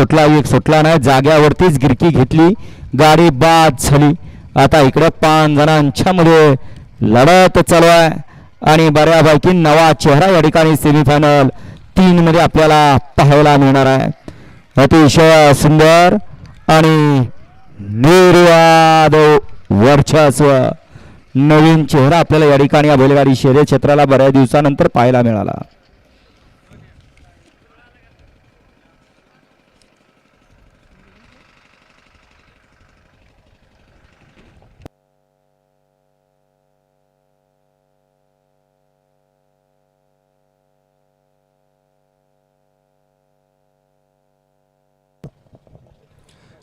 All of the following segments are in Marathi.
एक सुटला नाही, जाग्यावरतीच गिरकी घेतली, गाडी बाद झाली. आता इकडे 5 जणांच्या मध्ये लढत चालू आहे आणि बऱ्यापैकी नवा चेहरा या ठिकाणी सेमीफायनल 3 मध्ये आपल्याला पाहायला मिळणार आहे. अतिशय सुंदर आणि निर्वाद वर्चस्व नवीन चेहरा आपल्याला या ठिकाणी या बैलगाडी शर्यत क्षेत्राला बऱ्याच दिवसानंतर पाहायला मिळाला.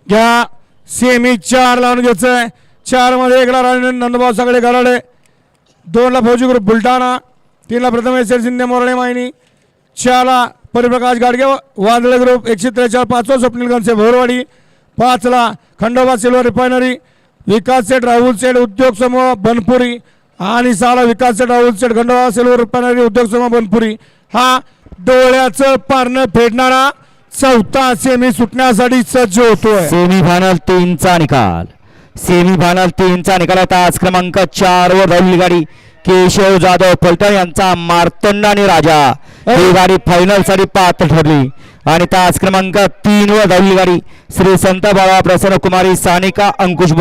घ्या सेमी 4 लावून घ्यायचंय. 4 मध्ये 1 ला नंदभाऊ सगळे गराडे, 2 ला फौजी ग्रुप बुलढाणा, 3 ला प्रथमेश शिंदे मोरळे मायनी, 4 ला परिप्रकाश गाडगे वादळे ग्रुप 143, 5 स्वप्नील गणसे भोरवाडी, 5 ला खंडोबा सिल्वर रिफायनरी, विकास सेठ राहुल सेठ उद्योग समूह बनपुरी आणि 6 ला विकास सेठ राहुल सेठ खंडोबा सिल्वर रिफायनरी उद्योग समूह बनपुरी. हा डोळ्याचं पारणं फेडणारा 4था सेमी सुटण्यासाठी सज्ज होतोय. सेमीफायनल 3 चा निकाल. सेमीफायनल 3 चा निकाल. तास क्रमांक 4 वर धावलेली गाडी केशव जाधव फलटण यांचा मार्तंड आणि राजा ही गाडी फायनल साठी पात्र ठरली. आणि तास क्रमांक 3 वर धावलेली गाडी श्री संत बाळा प्रसन्न कुमारी सानिका अंकुश